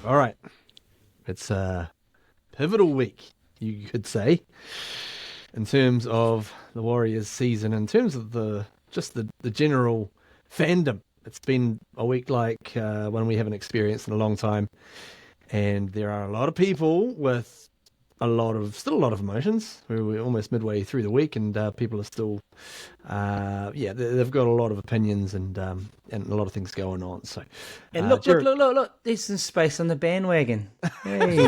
All right. It's a pivotal week, you could say, in terms of the Warriors season, in terms of the general fandom. It's been a week like one we haven't experienced in a long time. And there are a lot of people with still a lot of emotions. We're almost midway through the week, and people are still, they've got a lot of opinions and a lot of things going on. So, and look! There's some space on the bandwagon. Hey,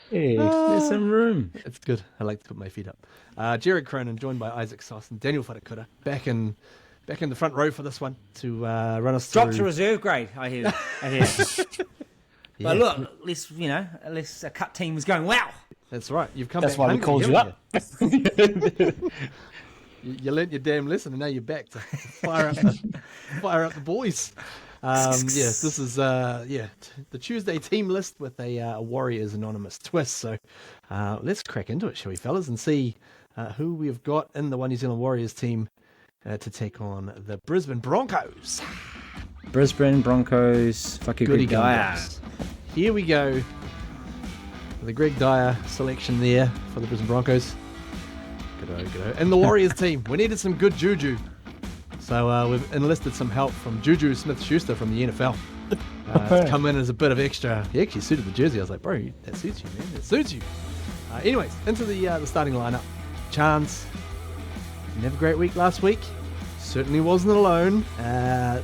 hey, there's some room. It's good. I like to put my feet up. Jared Cronin, joined by Isaac Sauce and Daniel Wharakura, back in the front row for this one to run us through. Drop to reserve grade, I hear. Yeah. But look, at least a cut team was going, wow. That's right. You've come That's back. why we called you up. You learnt your damn lesson, and now you're back to fire up the boys. Yes, this is the Tuesday team list with a Warriors Anonymous twist. So let's crack into it, shall we, fellas, and see who we've got in the One New Zealand Warriors team to take on the Brisbane Broncos. Brisbane Broncos, fucking Greg Dyer. Here we go. The Greg Dyer selection there for the Brisbane Broncos. Good. And the Warriors team. We needed some good juju. So we've enlisted some help from Juju Smith-Schuster from the NFL. To come in as a bit of extra. He actually suited the jersey. I was like, bro, that suits you, man. That suits you. Anyways, into the starting lineup. Chance. Didn't have a great week last week. Certainly wasn't alone.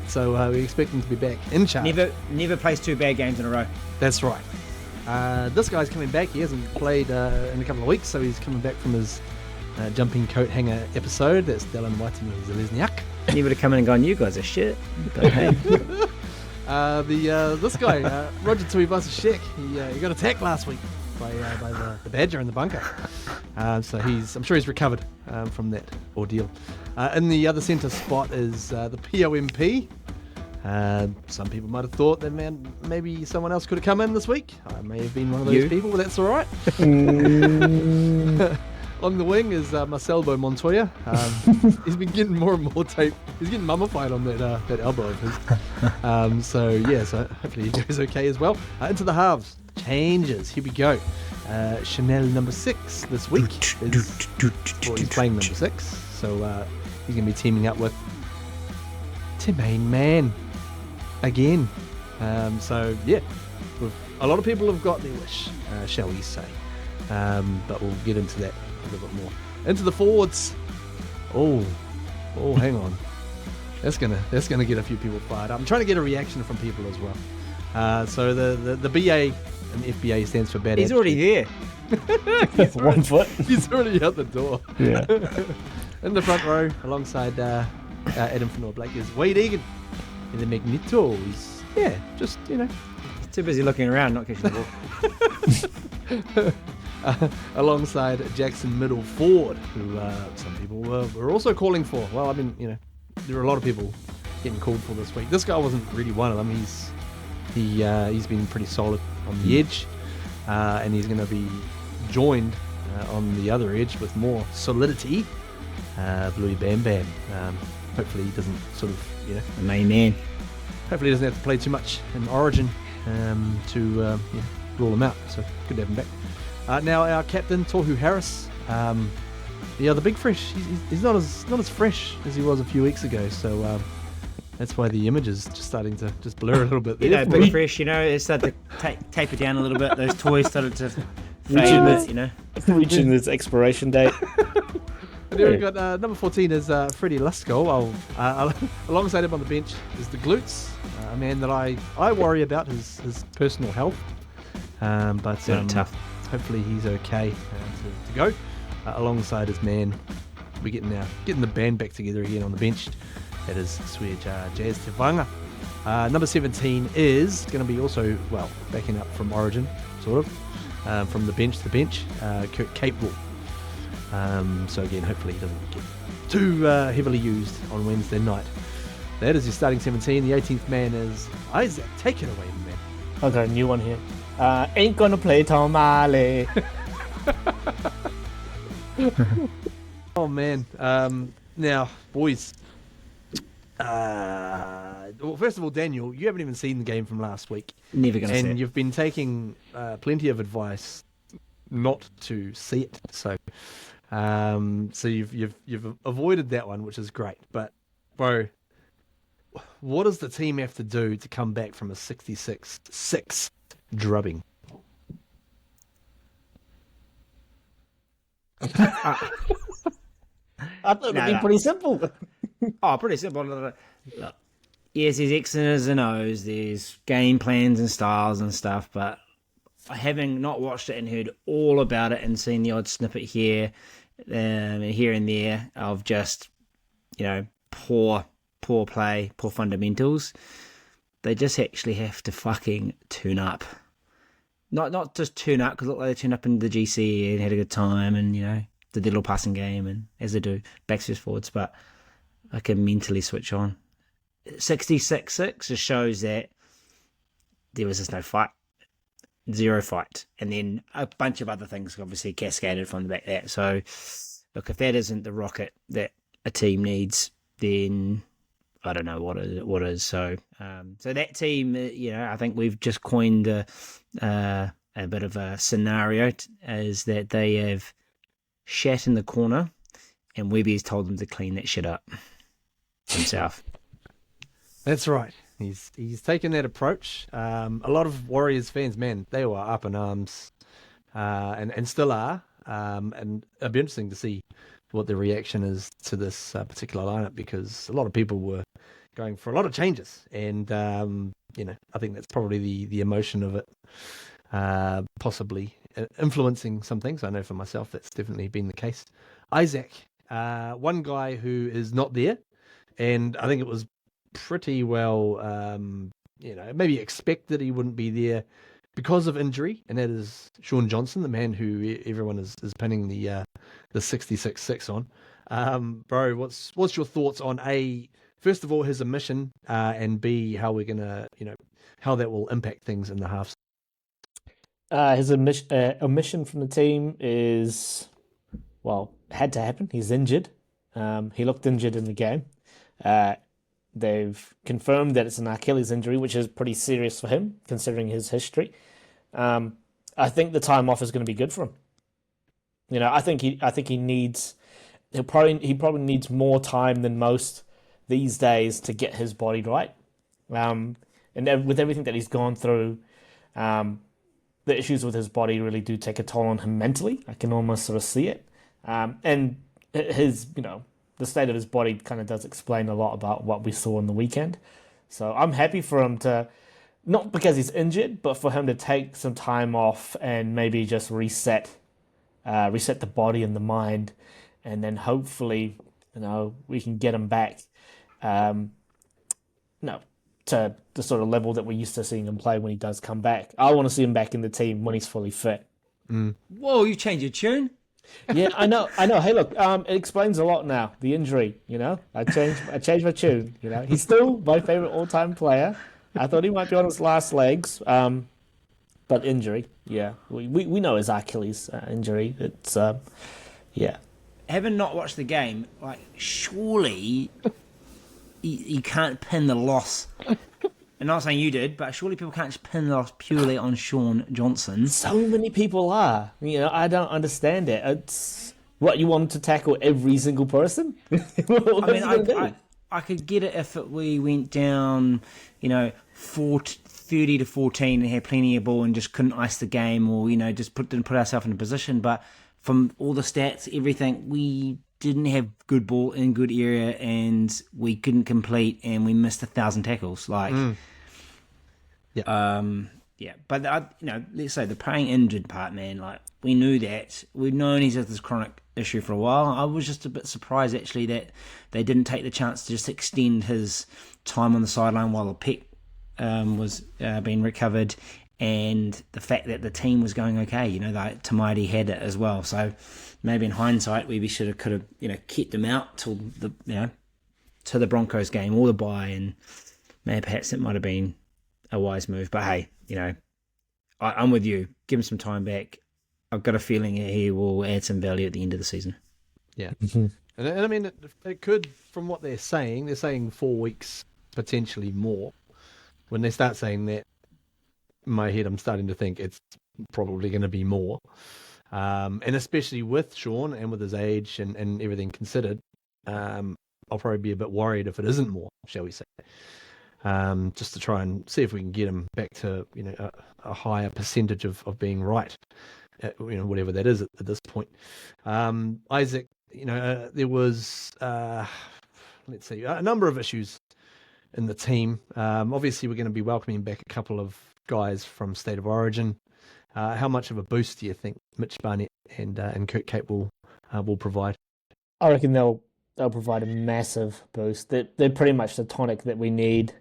So we expect him to be back in charge. Never plays 2 bad games in a row. That's right. This guy's coming back. He hasn't played in a couple of weeks, so he's coming back from his jumping coat hanger episode. That's Dylan Waitimi-Zelezniak. He would have come in and gone, you guys are shit. But hey. This guy, Roger Tuivasa-Sheck, he got attacked last week by the Badger in the bunker. So I'm sure he's recovered from that ordeal. In the other centre spot is the POMP. Some people might have thought that maybe someone else could have come in this week. I may have been one of those people, but that's all right. On the wing is Marcelo Montoya. He's been getting more and more tape. He's getting mummified on that elbow of his. So hopefully he goes okay as well. Into the halves. Changes. Here we go. Chanel number 6 this week. He's playing number 6. So he's going to be teaming up with Tim Man again. A lot of people have got their wish, shall we say. But we'll get into that a little bit more. Into the forwards. Oh, hang on. That's gonna get a few people fired up. I'm trying to get a reaction from people as well. So the BA and the FBA stands for bad. He's already there. 1 foot. He's already out the door. Yeah. In the front row, alongside Adam Fanua-Blake, is Wade Egan in the Magneto. He's just He's too busy looking around, not catching the ball. Alongside Jackson Middle Ford, who some people were also calling for. Well, I mean, there are a lot of people getting called for this week. This guy wasn't really one of them. He's been pretty solid on the edge, and he's going to be joined on the other edge with more solidity. Bluey Bam Bam. Hopefully he doesn't the main man. Hopefully he doesn't have to play too much in Origin to rule him out. So good to have him back. Now our captain Tohu Harris. The big fresh. He's not as fresh as he was a few weeks ago. So that's why the image is just starting to just blur a little bit. There big fresh. It started to taper down a little bit. Those toys started to fade. Reaching this expiration date. And then we've got number 14 is Freddie Lusco. Alongside him on the bench is the Glutes, a man that I worry about his personal health. But tough. Hopefully he's okay to go. Alongside his man, we're getting the band back together again on the bench. That is Sueja Jazz Tevanga. Number 17 is going to be also, backing up from Origin, sort of, from the bench to the bench, Kurt Capewell. So again, hopefully he doesn't get too heavily used on Wednesday night. That is your starting 17. The 18th man is Isaac. Take it away, man. I've got a new one here. Ain't gonna play Tomale. Oh man. Now, boys, Well, first of all, Daniel, you haven't even seen the game from last week, Never going to see and it. you've been taking plenty of advice not to see it. So you've avoided that one, which is great. But bro, what does the team have to do to come back from a 66-6 drubbing? I thought it'd be pretty simple. Oh, pretty simple. Look, yes, there's X's and O's, there's game plans and styles and stuff, but having not watched it and heard all about it and seen the odd snippet here and there of just, poor play, poor fundamentals, they just actually have to fucking tune up. Not just tune up, because look like they turned up in the GC and had a good time and, did their little passing game, and as they do, backs versus forwards, but I can mentally switch on. 66-6 just shows that there was just no fight. Zero fight. And then a bunch of other things obviously cascaded from the back of that. So, look, if that isn't the rocket that a team needs, then I don't know what is. So, so that team, I think we've just coined a bit of a scenario, is that they have shat in the corner and Webby's told them to clean that shit up himself. That's right. He's taken that approach. A lot of Warriors fans, man, they were up in arms, and still are. And it'll be interesting to see what the reaction is to this particular lineup, because a lot of people were going for a lot of changes, and I think that's probably the emotion of it, possibly influencing some things. I know for myself that's definitely been the case. Isaac, one guy who is not there, and I think it was pretty well, maybe expected he wouldn't be there because of injury, and that is Sean Johnson, the man who everyone is pinning the 66-6 on. Bro, what's your thoughts on first of all, his omission, and B, how we're gonna, how that will impact things in the halves? His omission from the team is, had to happen. He's injured. He looked injured in the game. They've confirmed that it's an Achilles injury, which is pretty serious for him, considering his history. I think the time off is going to be good for him. I think he needs. He probably needs more time than most these days to get his body right. And with everything that he's gone through, the issues with his body really do take a toll on him mentally. I can almost sort of see it. And his, the state of his body kind of does explain a lot about what we saw on the weekend. So I'm happy for him to, not because he's injured, but for him to take some time off and maybe just reset the body and the mind, and then hopefully, we can get him back, to the sort of level that we're used to seeing him play when he does come back. I want to see him back in the team when he's fully fit. Whoa, you changed your tune? Yeah, I know. Hey, look, it explains a lot now. The injury, I changed my tune. He's still my favorite all-time player. I thought he might be on his last legs, but injury, yeah, we know his Achilles injury. It's yeah. Having not watched the game, surely you can't pin the loss. I'm not saying you did, but surely people can't just pin the loss purely on Sean Johnson. So many people are. I don't understand it. It's what you want to tackle every single person. I could get it if we went down, 30-14 and had plenty of ball and just couldn't ice the game, or just didn't put ourselves in a position. But from all the stats, everything, we didn't have good ball in good area, and we couldn't complete, and we missed 1,000 tackles. Yeah, but let's say the playing injured part, man. We knew that. We'd known he's had this chronic issue for a while. I was just a bit surprised actually that they didn't take the chance to just extend his time on the sideline while the pec was being recovered, and the fact that the team was going okay. That Tamaiti had it as well. So maybe in hindsight, we could have kept him out till to the Broncos game or the bye, and maybe perhaps it might have been a wise move. But hey, I'm with you. Give him some time back. I've got a feeling he will add some value at the end of the season. Yeah. And I mean, it could, from what they're saying 4 weeks, potentially more. When they start saying that, in my head, I'm starting to think it's probably going to be more. And especially with Sean and with his age and everything considered, I'll probably be a bit worried if it isn't more, shall we say. Just to try and see if we can get him back to, a higher percentage of being right, whatever that is at this point. Isaac, there was, let's see, a number of issues in the team. Obviously, we're going to be welcoming back a couple of guys from State of Origin. How much of a boost do you think Mitch Barnett and Kurt Cape will provide? I reckon they'll provide a massive boost. They're pretty much the tonic that we need.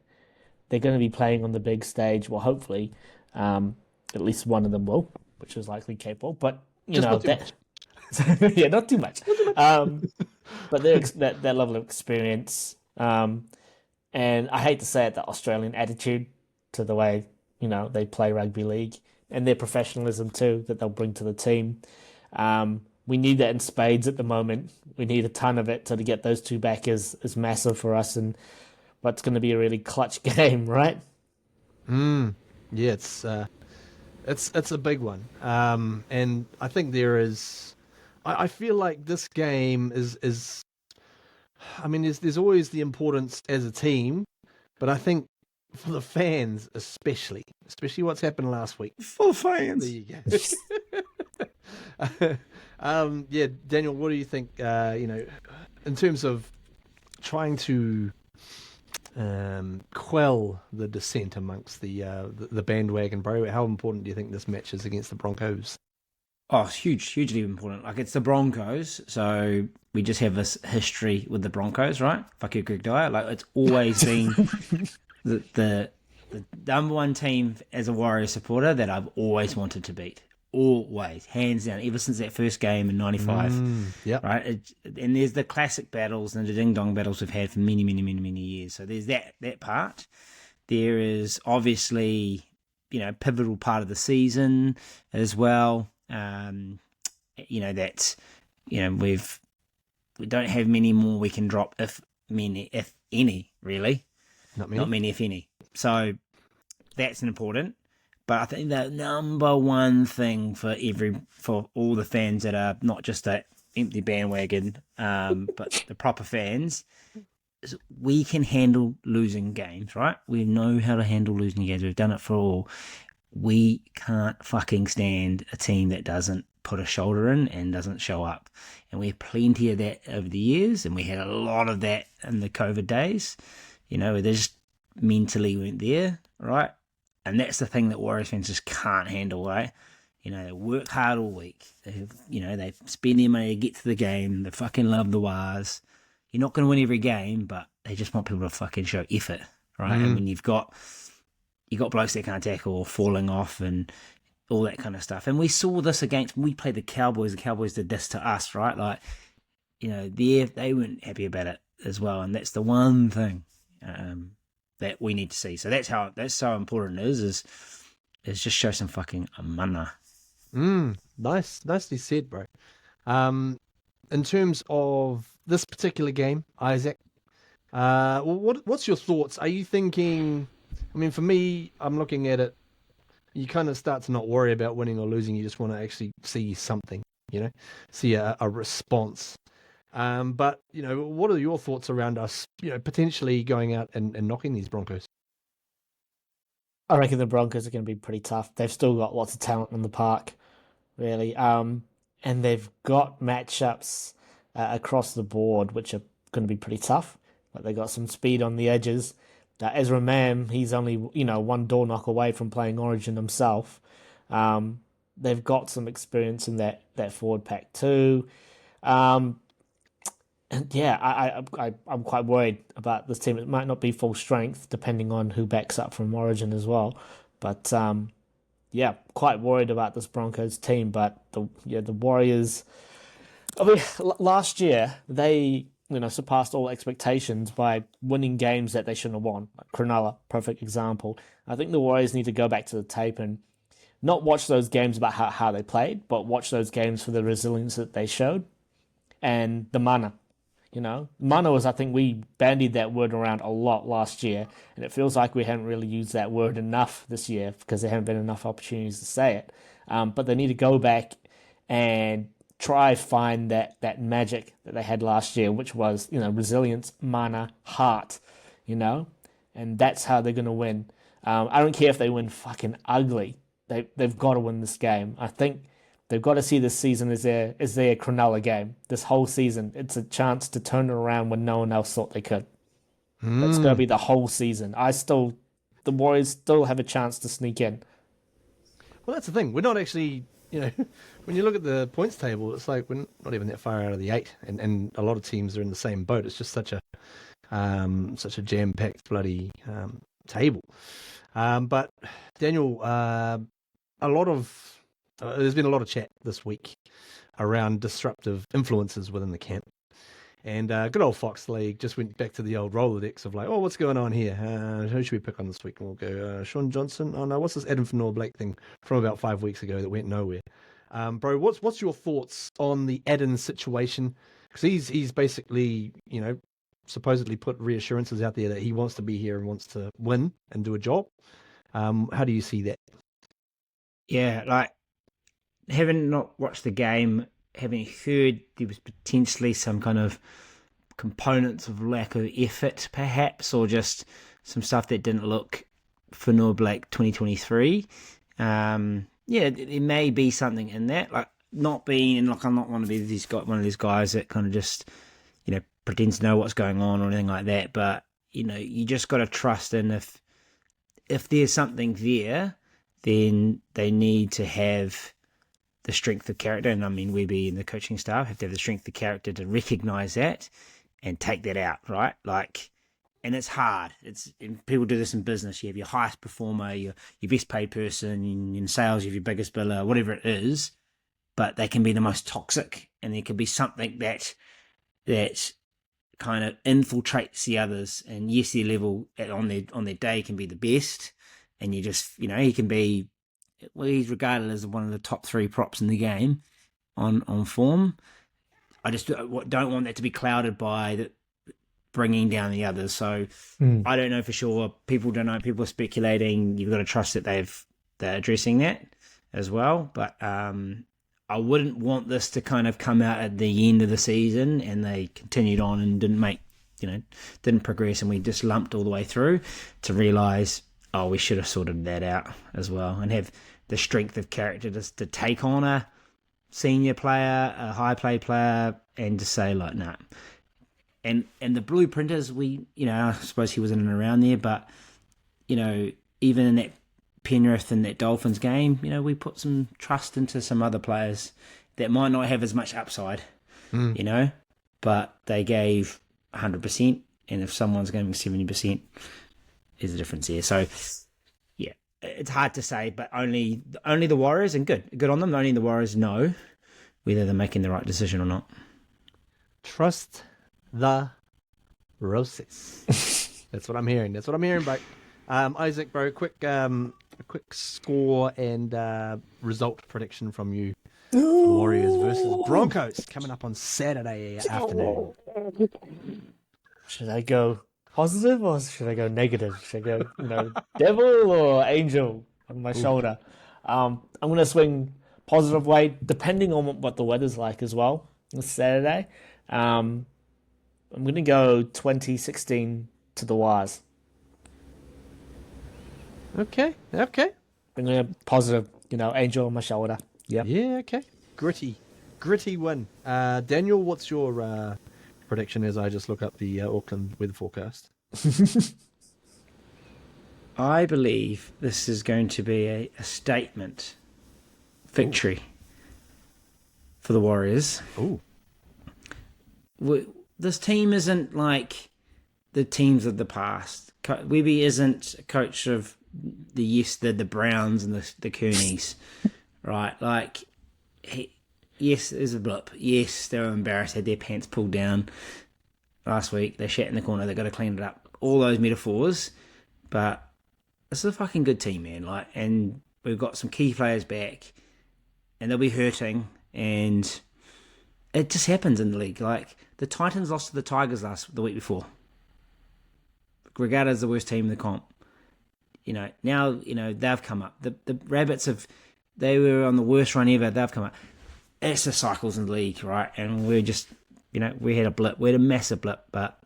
They're going to be playing on the big stage. Well, hopefully, at least one of them will, which is likely capable. But Not too much. yeah, not too much. But that level of experience, and I hate to say it, the Australian attitude to the way they play rugby league and their professionalism too that they'll bring to the team. We need that in spades at the moment. We need a ton of it. So to get those two back is massive for us, and what's going to be a really clutch game, right? Yeah, it's a big one, and I think there is. I feel like this game is. I mean, there's always the importance as a team, but I think for the fans especially what's happened last week. For fans. There you go. Yeah, Daniel, what do you think? In terms of trying to quell the dissent amongst the bandwagon, bro. How important do you think this match is against the Broncos? Oh, it's hugely important. Like, it's the Broncos, so we just have this history with the Broncos, right? Fuck you, Greg Dyer. Like, it's always been the number one team as a Warriors supporter that I've always wanted to beat. Always, hands down, ever since that first game in '95. Yep. Right? And there's the classic battles and the ding-dong battles we've had for many, many, many, many years. So there's that part. There is obviously, pivotal part of the season as well. We don't have many more we can drop, if any, really. Not many, if any. So that's important. But I think the number one thing for all the fans that are not just that empty bandwagon, but the proper fans, is we can handle losing games, right? We know how to handle losing games. We've done it for all. We can't fucking stand a team that doesn't put a shoulder in and doesn't show up. And we have plenty of that over the years, and we had a lot of that in the COVID days. They just mentally weren't there, right? And that's the thing that Warriors fans just can't handle, right? They work hard all week. They spend their money to get to the game. They fucking love the Wars. You're not going to win every game, but they just want people to fucking show effort, right? And when you've got blokes that can't tackle or falling off and all that kind of stuff. And we saw this when we played the Cowboys. The Cowboys did this to us, right? Like, they weren't happy about it as well. And that's the one thing that we need to see. So that's so important is just show some fucking mana. Nicely said, bro. In terms of this particular game, Isaac, what's your thoughts? Are you thinking? I mean, for me, I'm looking at it. You kind of start to not worry about winning or losing. You just want to actually see something, see a response. But what are your thoughts around us, potentially going out and knocking these Broncos? I reckon the Broncos are going to be pretty tough. They've still got lots of talent in the park, really. And they've got matchups across the board, which are going to be pretty tough. Like, they got some speed on the edges. Ezra Mam, he's only, one door knock away from playing Origin himself. They've got some experience in that forward pack too. And yeah, I'm quite worried about this team. It might not be full strength, depending on who backs up from Origin as well. But yeah, quite worried about this Broncos team. But the Warriors. I mean, last year they surpassed all expectations by winning games that they shouldn't have won. Like Cronulla, perfect example. I think the Warriors need to go back to the tape and not watch those games about how they played, but watch those games for the resilience that they showed. and the mana. Mana was, I think we bandied that word around a lot last year, and it feels like we haven't really used that word enough this year because there haven't been enough opportunities to say it. But they need to go back and try find that magic that they had last year, which was, resilience, mana, heart, and that's how they're going to win. I don't care if they win fucking ugly. They've got to win this game. I think they've got to see this season as their Cronulla game. This whole season, it's a chance to turn it around when no one else thought they could. That's going to be the whole season. The Warriors still have a chance to sneak in. Well, that's the thing. We're not actually, when you look at the points table, it's like we're not even that far out of the 8, and a lot of teams are in the same boat. It's just such a jam-packed bloody table. But Daniel, there's been a lot of chat this week around disruptive influences within the camp. And good old Fox League just went back to the old Rolodex of like, oh, what's going on here? Who should we pick on this week? And we'll go, Sean Johnson. Oh, no, what's this Adam Fanor-Blake thing from about 5 weeks ago that went nowhere? Bro, what's your thoughts on the Adam situation? Because he's basically, supposedly put reassurances out there that he wants to be here and wants to win and do a job. How do you see that? Yeah, like, having not watched the game, having heard there was potentially some kind of components of lack of effort, perhaps, or just some stuff that didn't look Fanor-Blake 2023. It may be something in that. Like, not being like, I'm not one of these guys that kind of just pretends to know what's going on or anything like that. But you just got to trust in if there's something there, then they need to have the strength of character. And I mean, we in the coaching staff have to have the strength of character to recognize that and take that out, right? Like, and it's hard. And people do this in business. You have your highest performer, your best paid person, in sales, you have your biggest biller, whatever it is, but they can be the most toxic, and there can be something that kind of infiltrates the others. And yes, their level on their day can be the best, and you just, he can be, he's regarded as one of the top 3 props in the game on form. I just don't want that to be clouded by bringing down the others. So I don't know for sure. People don't know. People are speculating. You've got to trust that they're addressing that as well. But I wouldn't want this to kind of come out at the end of the season and they continued on and didn't progress, and we just lumped all the way through to realise, oh, we should have sorted that out as well, and have the strength of character just to take on a senior player, a high play player, and to say like, nah. And the blueprinters, I suppose he was in and around there, but even in that Penrith and that Dolphins game, we put some trust into some other players that might not have as much upside, but they gave 100%, and if someone's giving 70%, there's a difference here. So, yeah, it's hard to say, but only the Warriors, and good on them, only the Warriors know whether they're making the right decision or not. Trust the process. That's what I'm hearing. Bro. Isaac, bro, a quick score and result prediction from you. Warriors versus Broncos coming up on Saturday afternoon. Should I go positive or should I go negative? Should I go, devil or angel on my shoulder? I'm going to swing positive way, depending on what the weather's like as well this Saturday. I'm going to go 2016 to the Wires. Okay. I'm going to positive, angel on my shoulder. Yep. Yeah, okay. Gritty win. Daniel, what's your prediction as I just look up the Auckland weather forecast? I believe this is going to be a statement victory for the Warriors. Ooh. This team isn't like the teams of the past. Webby isn't a coach of the Browns and the Coonies, right? Like, yes, there's a blip. Yes, they were embarrassed, had their pants pulled down last week. They shat in the corner. They got to clean it up. All those metaphors, but this is a fucking good team, man. Like, and we've got some key players back, and they'll be hurting. And it just happens in the league. Like the Titans lost to the Tigers the week before. Regarded as the worst team in the comp. Now they've come up. The Rabbits they were on the worst run ever. They've come up. It's the cycles in the league, right? And we're just, we had a blip. We had a massive blip, but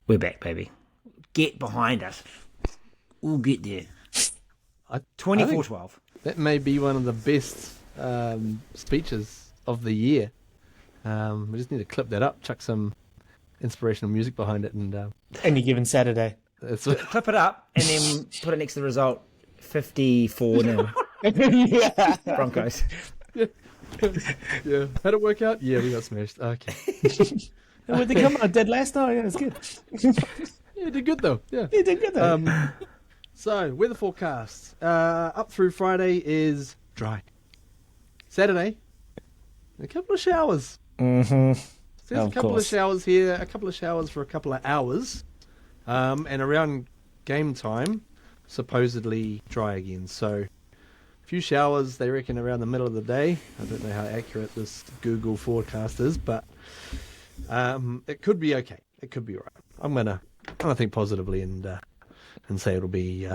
we're back, baby. Get behind us. We'll get there. 24-12. That may be one of the best speeches of the year. We just need to clip that up, chuck some inspirational music behind it, and Any given Saturday. Clip it up and then put it next to the result. 54-0. Yeah. Broncos. Yeah. How'd it work out? Yeah, we got smashed. Okay. Would they come out dead last night? Yeah, it's good. Yeah, did good though. Yeah. You did good though. So, weather forecast. Up through Friday is dry. Saturday, a couple of showers. Mm-hmm. So there's a couple of showers here, a couple of showers for a couple of hours. And around game time, supposedly dry again. So, a few showers, they reckon, around the middle of the day. I don't know how accurate this Google forecast is, but it could be okay. It could be all right. I'm gonna think positively and say it'll be,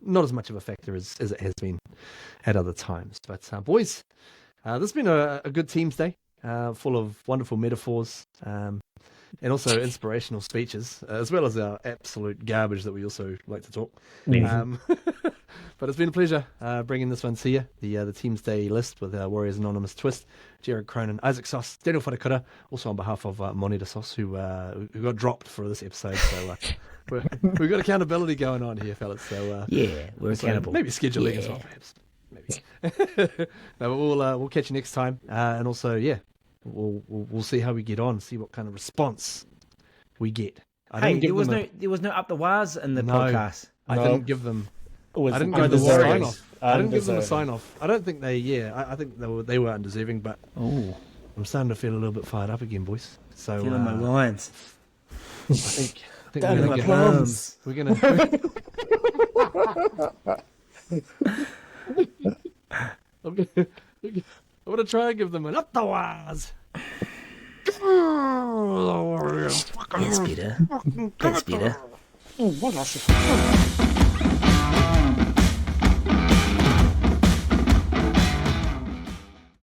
not as much of a factor as it has been at other times. But boys, this has been a good Teamsday, full of wonderful metaphors and also inspirational speeches, as well as our absolute garbage that we also like to talk. But it's been a pleasure bringing this one to you, the Teamsday list with our Warriors Anonymous twist, Jared Cronin, Isaac Sauce, Daniel Whatakura, also on behalf of Monita Sauce, who got dropped for this episode. So we've got accountability going on here, fellas. So we're accountable. Maybe scheduling as well, perhaps. Maybe. No, but we'll catch you next time, and also we'll see how we get on, see what kind of response we get. There was no up the wires in the podcast. I didn't give them. I didn't give them a sign off. I didn't give them a sign off. I don't think they. Yeah, I think they were undeserving, but I'm starting to feel a little bit fired up again, boys. So feeling my lines. I think we're gonna. I'm gonna try and give them an up the wires. That's better. That's better.